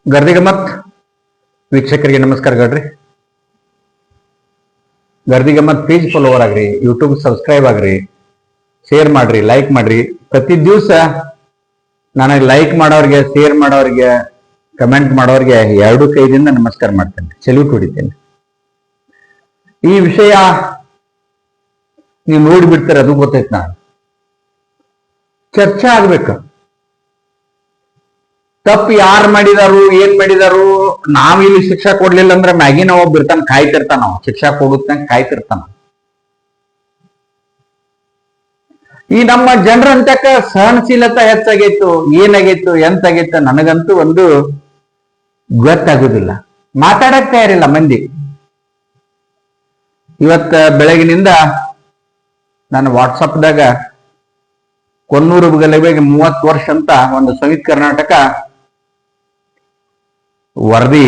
ಗರ್ದಿಗಮ್ಮತ್ ವೀಕ್ಷಕರಿಗೆ ನಮಸ್ಕಾರ ಗಡ್ರಿ. Gardigammat page follower ಆಗ್ರಿ, YouTube subscribe ಆಗ್ರಿ, share ಮಾಡ್ರಿ, ಲೈಕ್ ಮಾಡ್ರಿ. ಪ್ರತಿ ದಿವಸ ನನಗೆ ಲೈಕ್ ಮಾಡೋರಿಗೆ, ಶೇರ್ ಮಾಡೋರಿಗೆ, ಕಮೆಂಟ್ ಮಾಡೋರಿಗೆ ಎರಡು ಕೈದಿಂದ ನಮಸ್ಕಾರ ಮಾಡ್ತೇನೆ, ಸೆಲ್ಯೂಟ್ ಹೊಡಿತೇನೆ. ಈ ವಿಷಯ ನೀವು ನೋಡಿಬಿಡ್ತಾರೆ, ಅದು ಗೊತ್ತೈತೆ. ನಾನು ಚರ್ಚೆ ಆಗ್ಬೇಕು. ತಪ್ಪು ಯಾರು ಮಾಡಿದಾರು, ಏನ್ ಮಾಡಿದಾರು, ನಾವಿಲ್ಲಿ ಶಿಕ್ಷಾ ಕೊಡ್ಲಿಲ್ಲ ಅಂದ್ರೆ ಮ್ಯಾಗಿನ ಒಬ್ಬ ಇರ್ತಾನ, ಕಾಯ್ತಿರ್ತಾನ, ಶಿಕ್ಷಾ ಕೊಡುತ್ತ ಕಾಯ್ತಿರ್ತಾನ. ಈ ನಮ್ಮ ಜನರಂತಕ್ಕ ಸಹನಶೀಲತೆ ಹೆಚ್ಚಾಗೈತು, ಏನಾಗೈತು, ಎಂತಾಗೈತು ನನಗಂತೂ ಒಂದು ಗೊತ್ತಾಗುದಿಲ್ಲ. ಮಾತಾಡಕ್ ತಯಾರಿಲ್ಲ ಮಂದಿ. ಇವತ್ತ ಬೆಳಗಿನಿಂದ ನಾನು ವಾಟ್ಸಪ್ದಾಗ ಕೊನ್ನೂರು ಗಲಭೆಗೆ 30 ವರ್ಷ ಅಂತ ಒಂದು ಸಂಯುಕ್ತ ಕರ್ನಾಟಕ ವರದಿ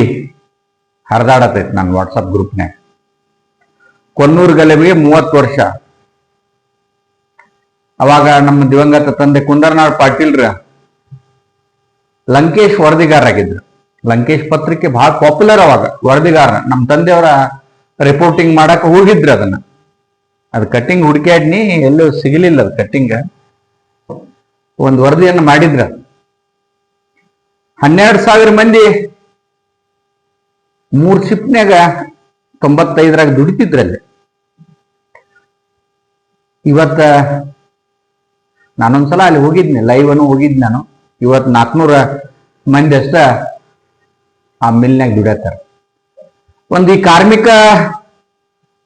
ಹರಿದಾಡತೈತಿ ನನ್ನ ವಾಟ್ಸಪ್ ಗ್ರೂಪ್ನ್ಯಾಗ. ಕೊನ್ನೂರು ಗಲಭೆಗೆ 30 ವರ್ಷ. ಅವಾಗ ನಮ್ಮ ದಿವಂಗತ ತಂದೆ ಕುಂದರ್ನಾಳ್ ಪಾಟೀಲ್ರ ಲಂಕೇಶ್ ವರದಿಗಾರರಾಗಿದ್ರು. ಲಂಕೇಶ್ ಪತ್ರಿಕೆ ಬಹಳ ಪಾಪ್ಯುಲರ್ ಅವಾಗ, ವರದಿಗಾರ. ನಮ್ಮ ತಂದೆಯವರ ರಿಪೋರ್ಟಿಂಗ್ ಮಾಡಕ್ ಹೋಗಿದ್ರು. ಅದು ಕಟ್ಟಿಂಗ್ ಹುಡುಕ್ಯಾಡ್ನಿ, ಎಲ್ಲೂ ಸಿಗಲಿಲ್ಲ ಅದು ಕಟ್ಟಿಂಗ್. ಒಂದು ವರದಿಯನ್ನು ಮಾಡಿದ್ರ. 12,000 ಮಂದಿ 3 ಶಿಫ್ಟ್ನ್ಯಾಗ 95ರಾಗ ದುಡಿತಿದ್ರಲ್ಲಿ. ಇವತ್ತ ನಾನೊಂದ್ಸಲ ಅಲ್ಲಿ ಹೋಗಿದ್ನಿ, ಲೈವ್ ಅನ್ನು ಹೋಗಿದ್ ನಾನು. ಇವತ್ತು 400 ಮಂದಿ ಅಷ್ಟ ಆ ಮಿಲ್ನಾಗ ದುಡಿಯತ್ತಾರ. ಒಂದು ಈ ಕಾರ್ಮಿಕ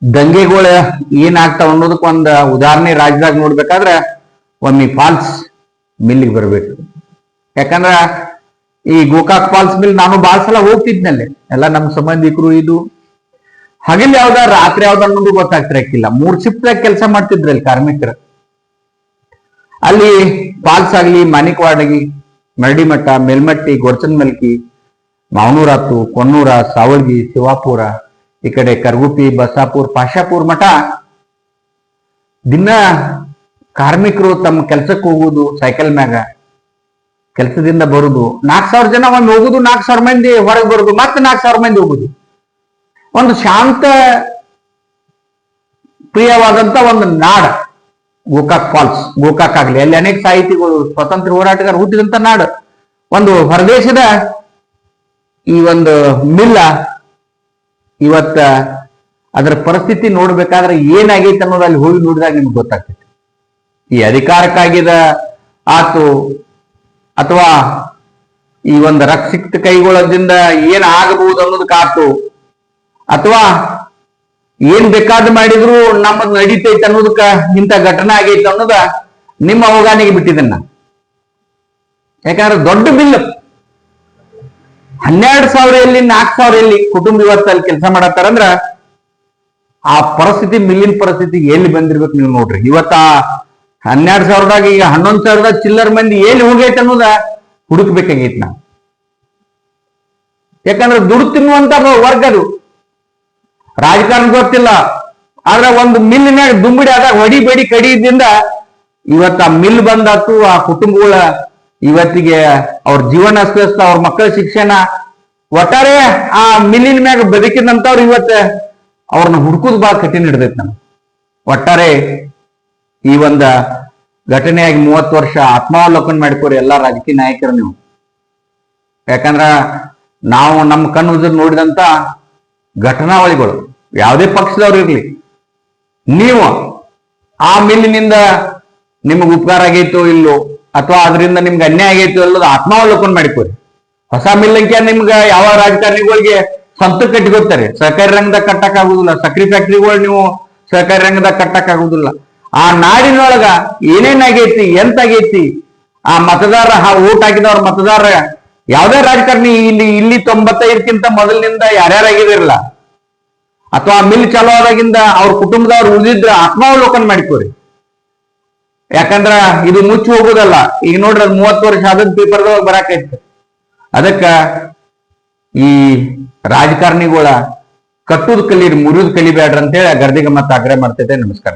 ದಂಗೆಗಳು ಏನಾಗ್ತಾವ ಅನ್ನೋದಕ್ಕೆ ಒಂದು ಉದಾಹರಣೆ ರಾಜ್ಯದಾಗ ನೋಡ್ಬೇಕಾದ್ರೆ ಒಮ್ಮೆ ಫಾಲ್ಸ್ ಮಿಲ್ಗೆ ಬರ್ಬೇಕು. ಯಾಕಂದ್ರ ಈ ಗೋಕಾಕ್ ಫಾಲ್ಸ್ ಮಿಲ್ ನಾನು ಬಾಳ ಸಲ ಹೋಗ್ತಿದ್ನಲ್ಲಿ, ಎಲ್ಲ ನಮ್ಮ ಸಂಬಂಧಿಕರು. ಇದು ಹಗಲ್ ಯಾವ್ದ ರಾತ್ರಿ ಯಾವ್ದ ಅನ್ನೋದು ಗೊತ್ತಾಗ್ತಿರಕ್ಕಿಲ್ಲ. 3 ಶಿಫ್ಟ್ದಾಗ ಕೆಲಸ ಮಾಡ್ತಿದ್ರಲ್ಲಿ ಕಾರ್ಮಿಕರು. ಅಲ್ಲಿ ಫಾಲ್ಸ್ ಆಗ್ಲಿ, ಮಾಣಿಕವಾಡ ಆಗಿ, ಮರಡಿಮಠ, ಮೇಲ್ಮಟ್ಟಿ, ಗೊರ್ಚನ್ಮಲ್ಕಿ, ಮಾವನೂರಾತು, ಕೊನ್ನೂರ, ಸಾವಳ್ಗಿ, ಶಿವಾಪುರ, ಈ ಕಡೆ ಕರ್ಗುಪಿ, ಬಸಾಪುರ್, ಪಾಶಾಪುರ್ ಮಠ ದಿನ ಕಾರ್ಮಿಕರು ತಮ್ಮ ಕೆಲ್ಸಕ್ಕೆ ಹೋಗುದು ಸೈಕಲ್ ಮ್ಯಾಗ, ಕೆಲಸದಿಂದ ಬರುದು. 4,000 ಜನ ಒಮ್ಮೆ ಹೋಗುದು, 4,000 ಮಂದಿ ಹೊರಗೆ ಬರುದು, ಮತ್ತೆ 4,000 ಮಂದಿ ಹೋಗುದು. ಒಂದು ಶಾಂತ ಪ್ರಿಯವಾದಂತ ಒಂದು ನಾಡ ಗೋಕಾಕ್ ಫಾಲ್ಸ್. ಗೋಕಾಕ್ ಆಗ್ಲಿ, ಅಲ್ಲಿ ಅನೇಕ ಸಾಹಿತಿಗಳು, ಸ್ವತಂತ್ರ ಹೋರಾಟಗಾರ ಹುಟ್ಟಿದಂತ ನಾಡು. ಒಂದು ಹೊರದೇಶದ ಈ ಒಂದು ಮಿಲ್ಲ ಇವತ್ತ ಅದರ ಪರಿಸ್ಥಿತಿ ನೋಡ್ಬೇಕಾದ್ರೆ ಏನಾಗೈತೆ ಅನ್ನೋದು ಅಲ್ಲಿ ಹೋಗಿ ನೋಡಿದಾಗ ನಿಮ್ಗೆ ಗೊತ್ತಾಗ್ತೈತಿ. ಈ ಅಧಿಕಾರಕ್ಕಾಗಿದ ಆತು, ಅಥವಾ ಈ ಒಂದು ರಕ್ಷಿತ ಕೈಗೊಳ್ಳೋದ್ರಿಂದ ಏನ್ ಆಗಬಹುದು ಅನ್ನೋದಕ್ಕಾತು, ಅಥವಾ ಏನ್ ಬೇಕಾದ ಮಾಡಿದ್ರು ನಮ್ಮದ್ ನಡೀತೈತೆ ಅನ್ನೋದಕ್ಕ ಇಂಥ ಘಟನೆ ಆಗೈತೆ ಅನ್ನೋದ ನಿಮ್ಮ ಅವಗಾನಿಗೆ ಬಿಟ್ಟಿದ್ದನ್ನ. ಯಾಕಂದ್ರೆ ದೊಡ್ಡ ಬಿಲ್ 12,000 ಎಲ್ಲಿ, 4,000 ಎಲ್ಲಿ ಕುಟುಂಬ ಇವತ್ತಲ್ಲಿ ಕೆಲಸ ಮಾಡತ್ತಾರಂದ್ರ ಆ ಪರಿಸ್ಥಿತಿ, ಮಿಲ್ಲಿನ ಪರಿಸ್ಥಿತಿ ಎಲ್ಲಿ ಬಂದಿರ್ಬೇಕು ನೀವು ನೋಡ್ರಿ. ಇವತ್ತ 12,000ದಾಗ ಈಗ 11,000 ಚಿಲ್ಲರ್ ಮಂದಿ ಎಲ್ಲಿ ಹೋಗೈತೆ ಅನ್ನೋದ ಹುಡುಕ್ಬೇಕಾಗೈತಿ ನಾವು. ಯಾಕಂದ್ರೆ ದುಡ್ಡು ತಿನ್ನುವಂತ ವರ್ಗ ಅದು. ರಾಜಕಾರಣ ಗೊತ್ತಿಲ್ಲ, ಆದ್ರೆ ಒಂದು ಮಿಲ್ಲಿನಾಗ ದುಂಬಿಡಿ ಆದಾಗ ಹೊಡಿಬೇಡಿ ಕಡಿಯಿಂದ ಇವತ್ತು ಆ ಮಿಲ್ ಬಂದಾತು. ಆ ಕುಟುಂಬಗಳ ಇವತ್ತಿಗೆ ಅವ್ರ ಜೀವನ ಅಸ್ತವ್ಯಸ್ತ, ಅವ್ರ ಮಕ್ಕಳ ಶಿಕ್ಷಣ, ಒಟ್ಟಾರೆ ಆ ಮಿಲ್ಲಿನ ಮ್ಯಾಗ ಬದುಕಿದಂತವ್ರು ಇವತ್ತ ಅವ್ರನ್ನ ಹುಡುಕುದು ಬಹಳ ಕಠಿಣ ಹಿಡ್ದೈತಿ ನಮ್ಗೆ. ಒಟ್ಟಾರೆ ಈ ಒಂದ ಘಟನೆಯಾಗಿ 30 ವರ್ಷ ಆತ್ಮಾವಲೋಕನ ಮಾಡ್ಕೋರಿ ಎಲ್ಲಾ ರಾಜಕೀಯ ನಾಯಕರು ನೀವು. ಯಾಕಂದ್ರ ನಾವು ನಮ್ಮ ಕಣ್ಣು ಉಜ್ಜರ್ ನೋಡಿದಂತ ಘಟನಾವಳಿಗಳು, ಯಾವುದೇ ಪಕ್ಷದವ್ರು ಇರ್ಲಿ, ನೀವು ಆ ಮಿಲ್ಲಿನಿಂದ ನಿಮ್ಗೆ ಉಪಕಾರ ಆಗೈತೋ ಇಲ್ಲೋ, ಅಥವಾ ಅದರಿಂದ ನಿಮ್ಗೆ ಅನ್ಯಾಯ ಆಗೈತೋ ಇಲ್ಲೋದು ಆತ್ಮಾವಲೋಕನ ಮಾಡಿಕೋರಿ. ಹೊಸ ಮಿಲ್ಲಂಕೆ ನಿಮ್ಗೆ ಯಾವ ರಾಜಕಾರಣಿಗಳಿಗೆ ಸ್ವಂತ ಕಟ್ಟಿಕೊಡ್ತಾರೆ. ಸಹಕಾರಿ ರಂಗದಾಗ ಕಟ್ಟಕ್ ಆಗುದಿಲ್ಲ. ಸಕ್ರಿ ಫ್ಯಾಕ್ಟ್ರಿಗಳು ನೀವು ಸಹಕಾರಿ ರಂಗದಾಗ ಕಟ್ಟಕ್ ಆಗುದಿಲ್ಲ. ಆ ನಾಡಿನೊಳಗ ಏನೇನಾಗೈತಿ, ಎಂತಾಗೈತಿ, ಆ ಮತದಾರ, ಓಟ್ ಹಾಕಿದವ್ರ ಮತದಾರ, ಯಾವ್ದೇ ರಾಜಕಾರಣಿ ಇಲ್ಲಿ 95ಕ್ಕಿಂತ ಮೊದಲಿನಿಂದ ಯಾರ್ಯಾರಾಗಿದಿರಲ್ಲ, ಅಥವಾ ಮಿಲ್ ಚಾಲೂ ಆದಾಗಿಂದ ಅವ್ರ ಕುಟುಂಬದವ್ರು ಉಳಿದಿದ್ರ ಆತ್ಮಾವಲೋಕನ ಮಾಡಿಕೋರಿ. ಯಾಕಂದ್ರ ಇದು ಮುಚ್ಚಿ ಹೋಗುದಲ್ಲ. ಈಗ ನೋಡ್ರಿ, 30 ವರ್ಷ ಆದದ್ ಪೇಪರ್ದೊಳಗೆ ಬರಾಕೈತಿ. ಅದಕ್ಕ ಈ ರಾಜಕಾರಣಿಗಳ ಕಟ್ಟುದು ಕಲೀರಿ, ಮುರಿದು ಕಲಿಬೇಡ್ರಿ ಅಂತೇಳಿ ಗರ್ದಿಗಮ್ಮತ್ ಆಗ್ರಹ ಮಾಡ್ತೈತೆ. ನಮಸ್ಕಾರ.